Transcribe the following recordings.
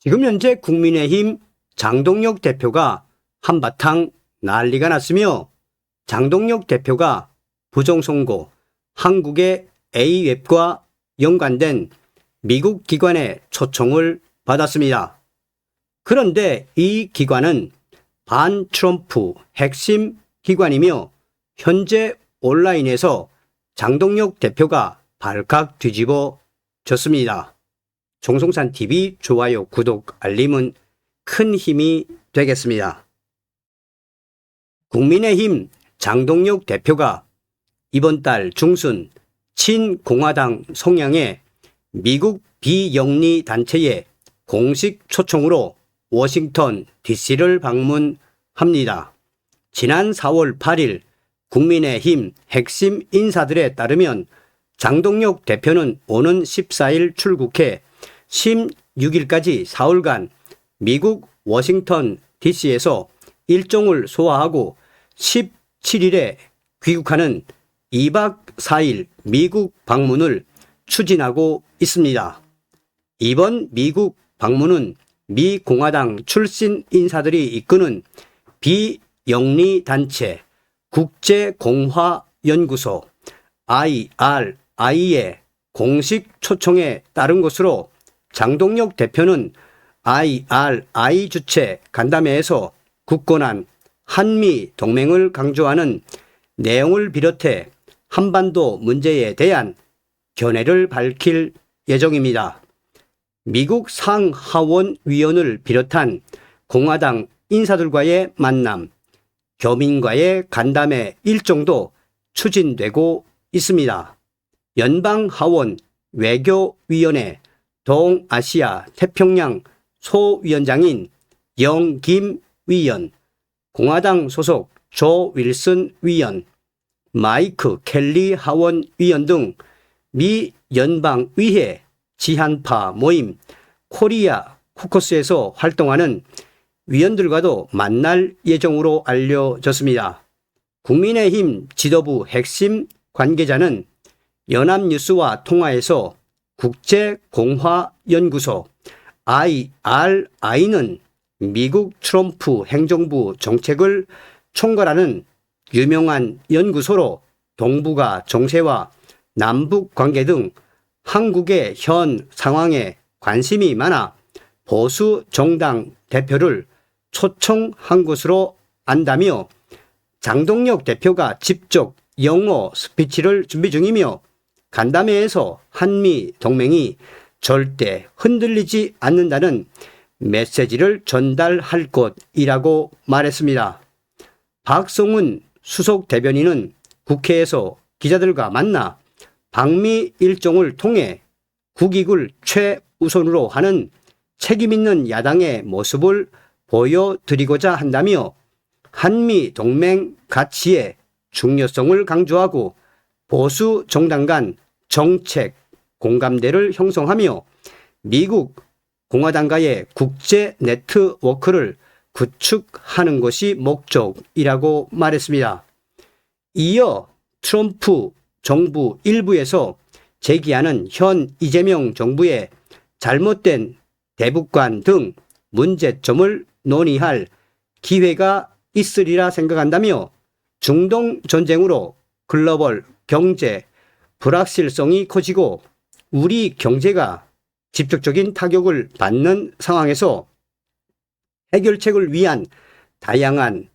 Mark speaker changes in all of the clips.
Speaker 1: 지금 현재 국민의힘 장동혁 대표가 한바탕 난리가 났으며 장동혁 대표가 부정선거 한국의 A웹과 연관된 미국 기관의 초청을 받았습니다. 그런데 이 기관은 반 트럼프 핵심 기관이며 현재 온라인에서 장동혁 대표가 발칵 뒤집어졌습니다. 종송산TV 좋아요, 구독, 알림은 큰 힘이 되겠습니다. 국민의힘 장동혁 대표가 이번 달 중순 친공화당 성향의 미국 비영리 단체의 공식 초청으로 워싱턴 DC를 방문합니다. 지난 4월 8일 국민의힘 핵심 인사들에 따르면 장동혁 대표는 오는 14일 출국해 16일까지 사흘간 미국 워싱턴 DC에서 일정을 소화하고 17일에 귀국하는 2박 4일 미국 방문을 추진하고 있습니다. 이번 미국 방문은 미 공화당 출신 인사들이 이끄는 비영리 단체 국제공화연구소 IRI의 공식 초청에 따른 것으로 장동혁 대표는 IRI 주최 간담회에서 굳건한 한미 동맹을 강조하는 내용을 비롯해 한반도 문제에 대한 견해를 밝힐 예정입니다. 미국 상하원 위원을 비롯한 공화당 인사들과의 만남, 교민과의 간담회 일정도 추진되고 있습니다. 연방하원 외교위원회 동아시아 태평양 소위원장인 영김 위원, 공화당 소속 조 윌슨 위원, 마이크 켈리 하원 위원 등 미 연방의회 지한파 모임 코리아 코커스에서 활동하는 위원들과도 만날 예정으로 알려졌습니다. 국민의힘 지도부 핵심 관계자는 연합뉴스와 통화에서 국제공화연구소 IRI는 미국 트럼프 행정부 정책을 총괄하는 유명한 연구소로 동북아 정세와 남북 관계 등 한국의 현 상황에 관심이 많아 보수 정당 대표를 초청한 것으로 안다며 장동혁 대표가 직접 영어 스피치를 준비 중이며 간담회에서 한미 동맹이 절대 흔들리지 않는다는 메시지를 전달할 것이라고 말했습니다. 박성훈 수석 대변인은 국회에서 기자들과 만나 방미 일정을 통해 국익을 최우선으로 하는 책임있는 야당의 모습을 보여드리고자 한다며 한미 동맹 가치의 중요성을 강조하고 보수 정당 간 정책 공감대를 형성하며 미국 공화당과의 국제 네트워크를 구축하는 것이 목적이라고 말했습니다. 이어 트럼프 정부 일부에서 제기하는 현 이재명 정부의 잘못된 대북관 등 문제점을 논의할 기회가 있으리라 생각한다며 중동 전쟁으로 글로벌 경제 불확실성이 커지고 우리 경제가 직접적인 타격을 받는 상황에서 해결책을 위한 다양한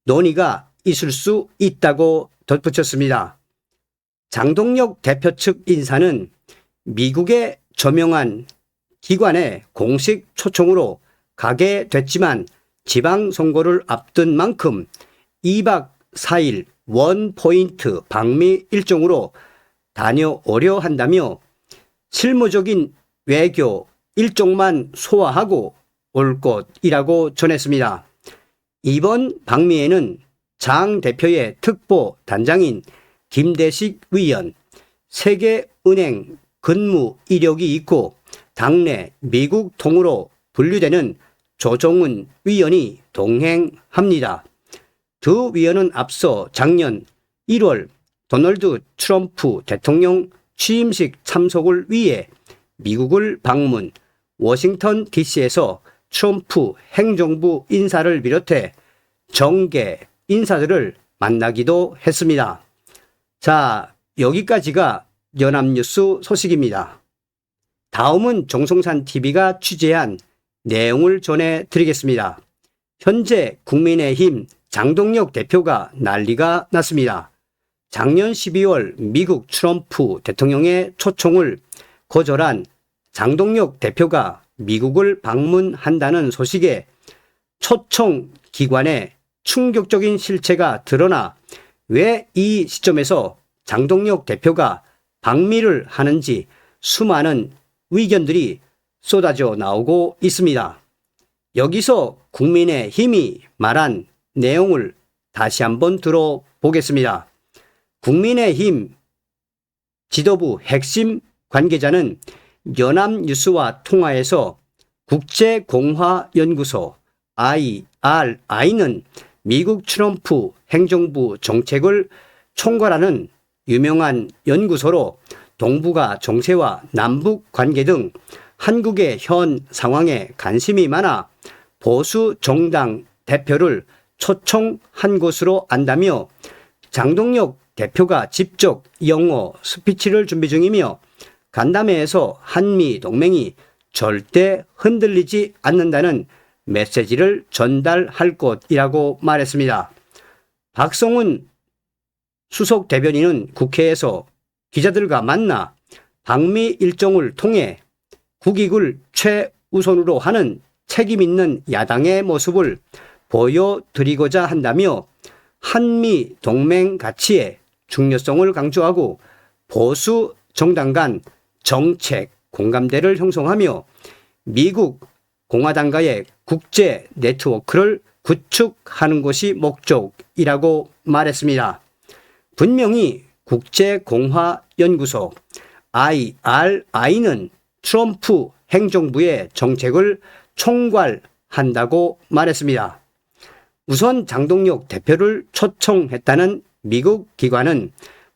Speaker 1: 논의가 있을 수 있다고 덧붙였습니다. 장동혁 대표 측 인사는 미국의 저명한 기관의 공식 초청으로 가게 됐지만 지방선거를 앞둔 만큼 2박 4일 원포인트 방미 일정으로 다녀오려 한다며 실무적인 외교 일정만 소화하고 올 것이라고 전했습니다. 이번 방미에는 장 대표의 특보 단장인 김대식 위원, 세계은행 근무 이력이 있고 당내 미국 통으로 분류되는 조정훈 위원이 동행합니다. 두 위원은 앞서 작년 1월 도널드 트럼프 대통령 취임식 참석을 위해 미국을 방문, 워싱턴 DC에서 트럼프 행정부 인사를 비롯해 정계 인사들을 만나기도 했습니다. 자, 여기까지가 연합뉴스 소식입니다. 다음은 정성산TV가 취재한 내용을 전해드리겠습니다. 현재 국민의힘 장동혁 대표가 난리가 났습니다. 작년 12월 미국 트럼프 대통령의 초청을 거절한 장동혁 대표가 미국을 방문한다는 소식에 초청 기관의 충격적인 실체가 드러나 왜 이 시점에서 장동혁 대표가 방미를 하는지 수많은 의견들이 쏟아져 나오고 있습니다. 여기서 국민의힘이 말한 내용을 다시 한번 들어보겠습니다. 국민의힘 지도부 핵심 관계자는 연합뉴스와 통화에서 국제공화연구소 IRI는 미국 트럼프 행정부 정책을 총괄하는 유명한 연구소로 동북아 정세와 남북 관계 등 한국의 현 상황에 관심이 많아 보수 정당 대표를 초청한 것으로 안다며 장동혁 대표가 직접 영어 스피치를 준비 중이며 간담회에서 한미 동맹이 절대 흔들리지 않는다는 메시지를 전달할 것이라고 말했습니다. 박성훈 수석 대변인은 국회에서 기자들과 만나 방미 일정을 통해 국익을 최우선으로 하는 책임 있는 야당의 모습을 보여드리고자 한다며 한미 동맹 가치의 중요성을 강조하고 보수 정당 간 정책 공감대를 형성하며 미국 공화당과의 국제 네트워크를 구축하는 것이 목적이라고 말했습니다. 분명히 국제공화연구소 IRI는 트럼프 행정부의 정책을 총괄한다고 말했습니다. 우선 장동혁 대표를 초청했다는 미국 기관은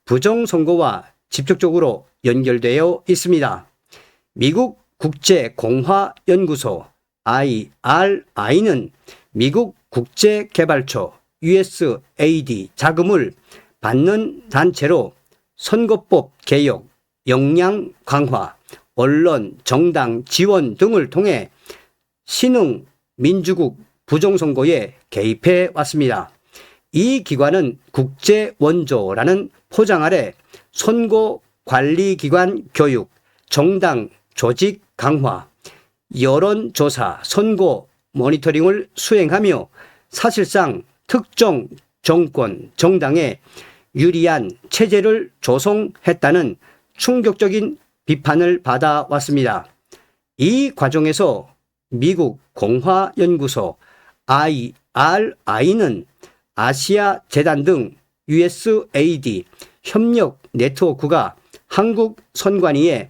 Speaker 1: 부정선거와 직접적으로 연결되어 있습니다. 미국 국제공화연구소 IRI는 미국 국제개발처 USAID 자금을 받는 단체로 선거법 개혁, 역량 강화, 언론, 정당 지원 등을 통해 신흥 민주국 부정선거에 개입해 왔습니다. 이 기관은 국제원조라는 포장 아래 선거관리기관 교육, 정당 조직 강화, 여론조사, 선거 모니터링을 수행하며 사실상 특정 정권, 정당에 유리한 체제를 조성했다는 충격적인 비판을 받아왔습니다. 이 과정에서 미국 공화연구소 IRI는 아시아 재단 등 USAID 협력 네트워크가 한국 선관위에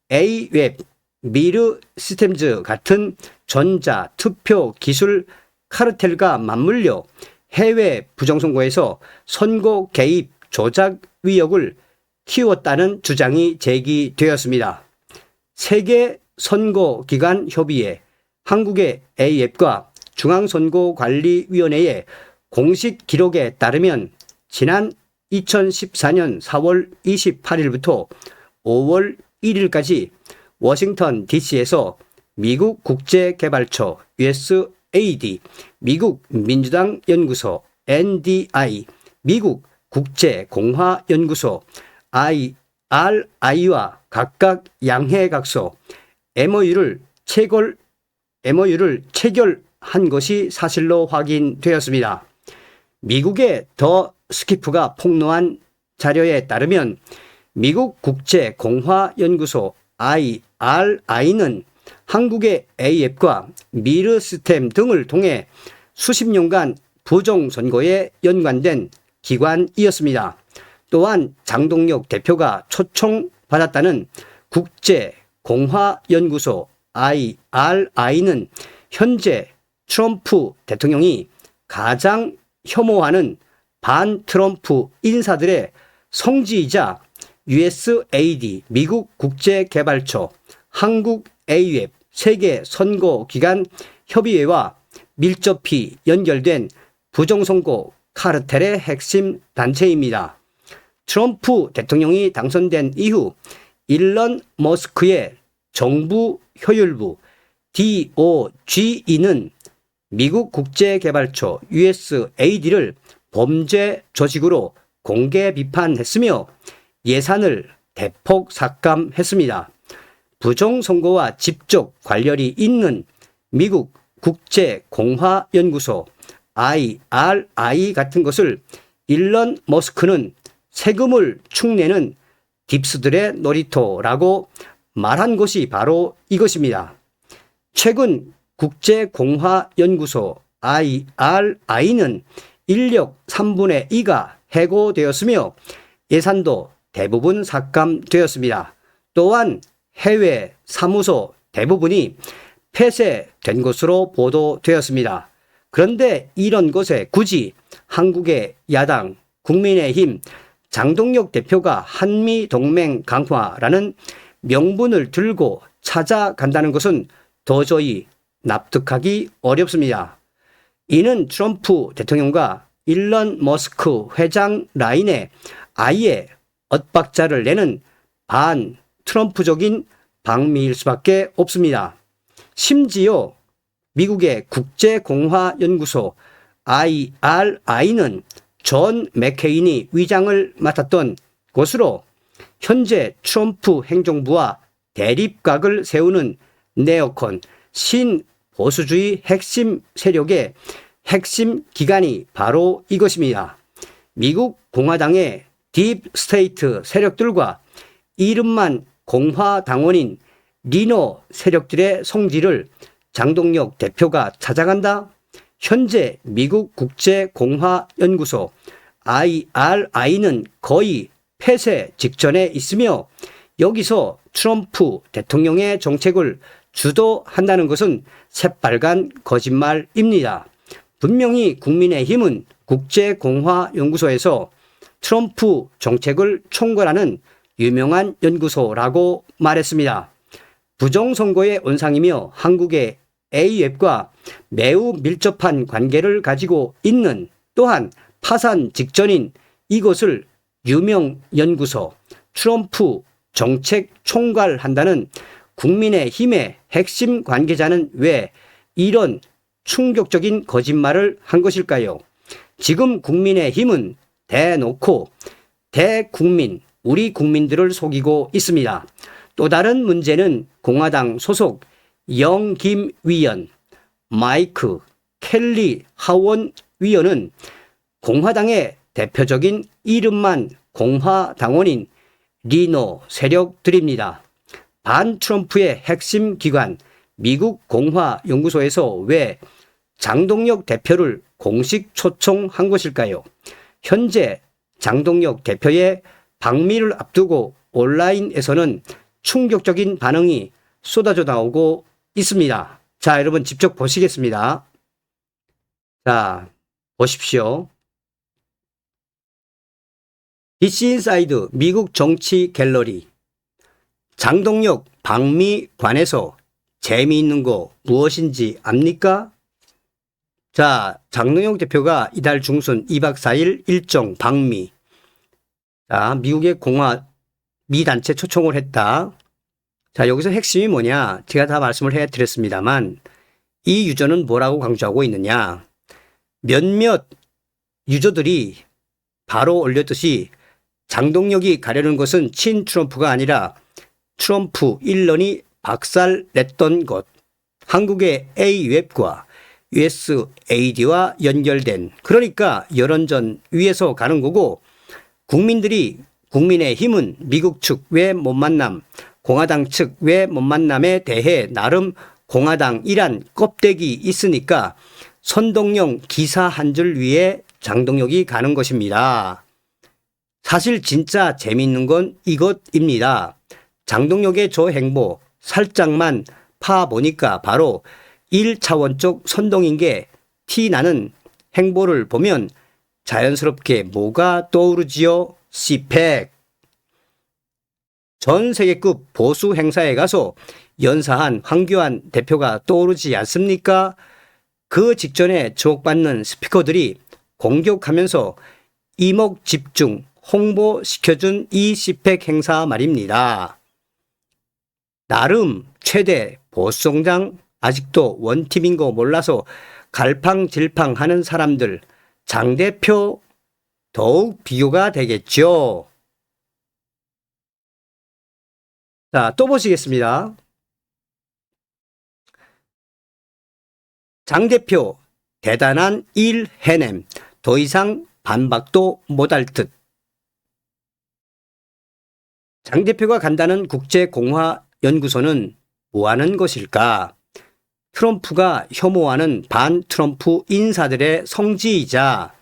Speaker 1: A웹, 미르 시스템즈 같은 전자 투표 기술 카르텔과 맞물려 해외 부정선거에서 선거 개입 조작 위력을 키웠다는 주장이 제기되었습니다. 세계 선거기관 협의회, 한국의 A앱과 중앙선거관리위원회의 공식 기록에 따르면 지난 2014년 4월 28일부터 5월 1일까지 워싱턴 DC에서 미국 국제개발처 USAID, 미국 민주당 연구소 NDI, 미국 국제공화연구소 IRI와 각각 양해각서 MOU를 체결한 것이 사실로 확인되었습니다. 미국의 더 스키프가 폭로한 자료에 따르면 미국 국제공화연구소 IRI는 한국의 A앱과 미르 시스템 등을 통해 수십 년간 부정선거에 연관된 기관이었습니다. 또한 장동혁 대표가 초청받았다는 국제공화연구소 IRI는 현재 트럼프 대통령이 가장 혐오하는 반 트럼프 인사들의 성지이자 USAID, 미국 국제개발처, 한국 A웹, 세계 선거기관 협의회와 밀접히 연결된 부정선거 카르텔의 핵심 단체입니다. 트럼프 대통령이 당선된 이후 일론 머스크의 정부 효율부 DOGE는 미국 국제개발처 USAID를 범죄 조직으로 공개 비판했으며 예산을 대폭 삭감했습니다. 부정선거와 직접 관련이 있는 미국 국제공화연구소 IRI 같은 것을 일론 머스크는 세금을 축내는 딥스들의 놀이터라고 말한 것이 바로 이것입니다. 최근 국제공화연구소 IRI는 인력 3분의 2가 해고되었으며 예산도 대부분 삭감되었습니다. 또한 해외 사무소 대부분이 폐쇄된 것으로 보도되었습니다. 그런데 이런 것에 굳이 한국의 야당 국민의힘 장동혁 대표가 한미동맹 강화라는 명분을 들고 찾아간다는 것은 도저히 납득하기 어렵습니다. 이는 트럼프 대통령과 일론 머스크 회장 라인에 아예 엇박자를 내는 반 트럼프적인 방미일 수밖에 없습니다. 심지어 미국의 국제공화연구소 IRI는 존 맥케인이 위장을 맡았던 곳으로 현재 트럼프 행정부와 대립각을 세우는 네오콘 신보수주의 핵심 세력의 핵심 기관이 바로 이것입니다. 미국 공화당의 딥 스테이트 세력들과 이름만 공화당원인 리너 세력들의 성질을 장동혁 대표가 찾아간다? 현재 미국 국제공화연구소 IRI는 거의 폐쇄 직전에 있으며 여기서 트럼프 대통령의 정책을 주도한다는 것은 새빨간 거짓말입니다. 분명히 국민의힘은 국제공화연구소에서 트럼프 정책을 총괄하는 유명한 연구소라고 말했습니다. 부정선거의 온상이며 한국의 AF과 매우 밀접한 관계를 가지고 있는 또한 파산 직전인 이것을 유명연구소 트럼프 정책 총괄한다는 국민의힘의 핵심 관계자는 왜 이런 충격적인 거짓말을 한 것일까요? 지금 국민의힘은 대놓고 대국민, 우리 국민들을 속이고 있습니다. 또 다른 문제는 공화당 소속 영김 위원, 마이크 켈리 하원 위원은 공화당의 대표적인 이름만 공화당원인 리노 세력들입니다. 반 트럼프의 핵심 기관 미국 공화연구소에서 왜 장동혁 대표를 공식 초청한 것일까요? 현재 장동혁 대표의 방미를 앞두고 온라인에서는 충격적인 반응이 쏟아져 나오고 있습니다. 자, 여러분 직접 보시겠습니다. 자, 보십시오. DC 인사이드 미국 정치 갤러리. 장동혁 방미 관해서 재미있는 거 무엇인지 압니까? 자, 장동혁 대표가 이달 중순 2박 4일 일정 방미. 자, 미국의 미 단체 초청을 했다. 자, 여기서 핵심이 뭐냐? 제가 다 말씀을 해드렸습니다만 이 유저는 뭐라고 강조하고 있느냐? 몇몇 유저들이 바로 올렸듯이 장동혁이 가려는 것은 친 트럼프가 아니라 트럼프 일론이 박살냈던 것, 한국의 AF과 USAID와 연결된, 그러니까 여론전 위에서 가는 거고, 국민의힘은 미국 측 왜 못 만남, 공화당 측 왜 못 만남에 대해 나름 공화당이란 껍데기 있으니까 선동용 기사 한 줄 위에 장동혁이 가는 것입니다. 사실 진짜 재미있는 건 이것입니다. 장동혁의 저 행보 살짝만 파보니까 바로 1차원적 선동인 게 티나는 행보를 보면 자연스럽게 뭐가 떠오르지요? CPEC. 전 세계급 보수 행사에 가서 연사한 황교안 대표가 떠오르지 않습니까? 그 직전에 주목받는 스피커들이 공격하면서 이목집중 홍보시켜준 이 시팩 행사 말입니다. 나름 최대 보수정당 아직도 원팀인 거 몰라서 갈팡질팡하는 사람들 장 대표 더욱 비교가 되겠죠. 자, 또 보시겠습니다. 장 대표 대단한 일 해냄 더 이상 반박도 못할 듯. 장 대표가 간다는 국제공화연구소는 뭐하는 것일까? 트럼프가 혐오하는 반 트럼프 인사들의 성지이자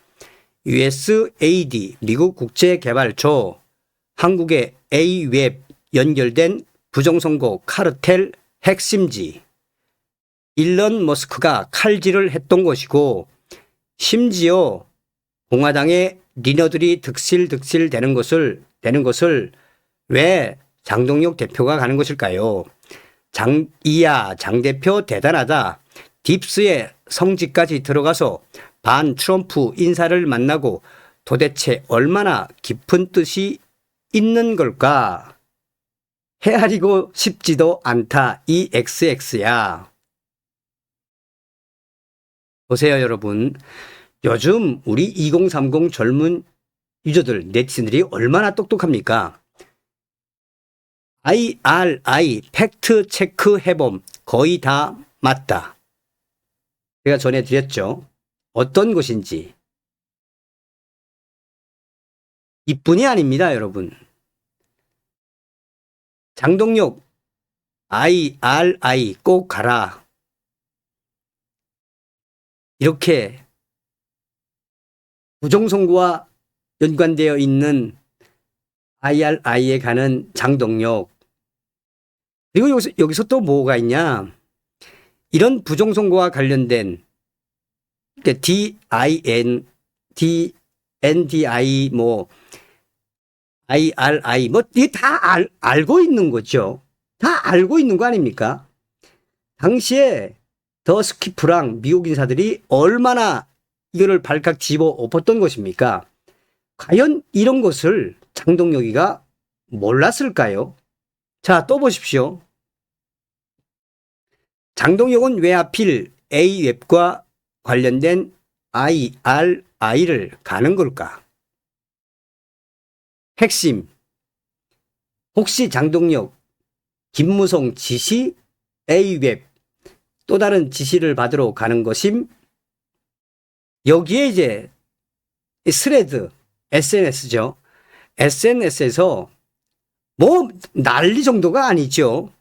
Speaker 1: USAID 미국 국제개발처 한국의 A웹 연결된 부정선거 카르텔 핵심지 일론 머스크가 칼질을 했던 것이고 심지어 공화당의 리너들이 득실득실 되는 것을 왜 장동혁 대표가 가는 것일까요? 장 대표 대단하다. 딥스의 성지까지 들어가서 반 트럼프 인사를 만나고 도대체 얼마나 깊은 뜻이 있는 걸까? 헤아리고 싶지도 않다. 이 XX야. 보세요, 여러분. 요즘 우리 2030 젊은 유저들, 네티즌들이 얼마나 똑똑합니까? IRI 팩트 체크 해봄 거의 다 맞다. 제가 전해드렸죠. 어떤 것인지. 이뿐이 아닙니다, 여러분. 장동혁 IRI 꼭 가라. 이렇게 부정선거와 연관되어 있는 IRI에 가는 장동혁. 그리고 여기서 또 뭐가 있냐. 이런 부정선거와 관련된 DNDI IRI 이게 다 알고 있는 거죠. 다 알고 있는 거 아닙니까? 당시에 더 스키프랑 미국 인사들이 얼마나 이거를 발칵 집어 엎었던 것입니까? 과연 이런 것을 장동혁이가 몰랐을까요? 자, 또 보십시오. 장동혁은 왜 하필 A웹과 관련된 IRI를 가는 걸까? 핵심. 혹시 장동혁, 김무성 지시, A웹 또 다른 지시를 받으러 가는 것임? 여기에 이제 스레드, SNS죠. SNS에서 난리 정도가 아니죠.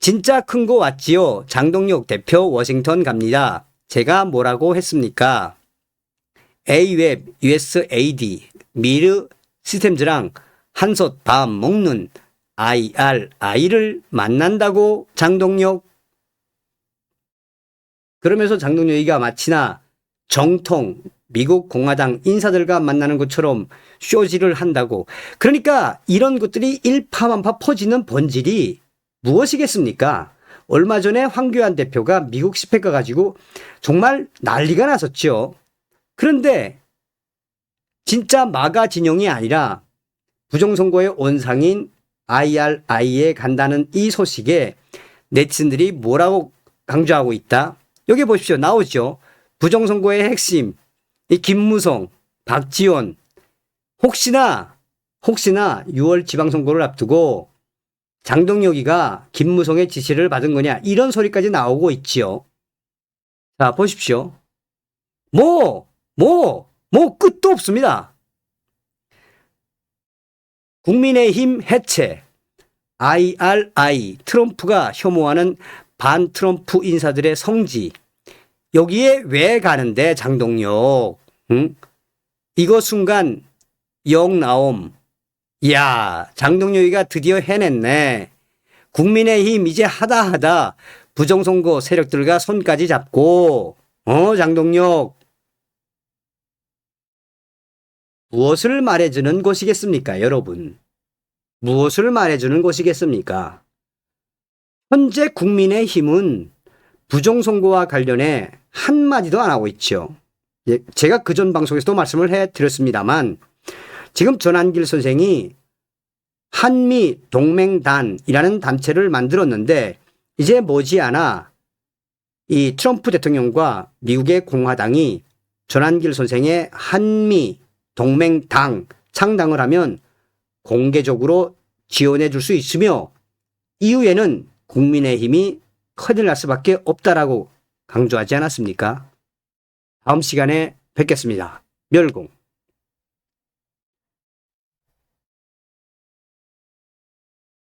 Speaker 1: 진짜 큰 거 왔지요. 장동혁 대표 워싱턴 갑니다. 제가 뭐라고 했습니까? A웹, USAID, 미르 시스템즈랑 한솥 밥 먹는 IRI를 만난다고 장동혁. 그러면서 장동혁이가 마치나 정통 미국 공화당 인사들과 만나는 것처럼 쇼지를 한다고. 그러니까 이런 것들이 일파만파 퍼지는 본질이 무엇이겠습니까? 얼마 전에 황교안 대표가 미국 스펙 가가지고 정말 난리가 났었죠. 그런데 진짜 마가 진영이 아니라 부정선거의 온상인 IRI에 간다는 이 소식에 네티즌들이 뭐라고 강조하고 있다? 여기 보십시오. 나오죠. 부정선거의 핵심, 이 김무성, 박지원, 혹시나 6월 지방선거를 앞두고 장동혁이가 김무성의 지시를 받은 거냐, 이런 소리까지 나오고 있지요. 자, 보십시오. 끝도 없습니다. 국민의힘 해체, IRI, 트럼프가 혐오하는 반 트럼프 인사들의 성지. 여기에 왜 가는데 장동혁? 응? 이거 순간 영 나옴. 이야, 장동혁이가 드디어 해냈네. 국민의힘 이제 하다 부정선거 세력들과 손까지 잡고 장동혁. 무엇을 말해주는 것이겠습니까, 여러분? 무엇을 말해주는 것이겠습니까? 현재 국민의힘은 부정선거와 관련해 한마디도 안 하고 있죠. 제가 그전 방송에서도 말씀을 해드렸습니다만 지금 전한길 선생이 한미 동맹단이라는 단체를 만들었는데 이제 머지않아 이 트럼프 대통령과 미국의 공화당이 전한길 선생의 한미 동맹당 창당을 하면 공개적으로 지원해 줄 수 있으며 이후에는 국민의힘이 큰일 날 수밖에 없다라고 강조하지 않았습니까? 다음 시간에 뵙겠습니다. 멸공.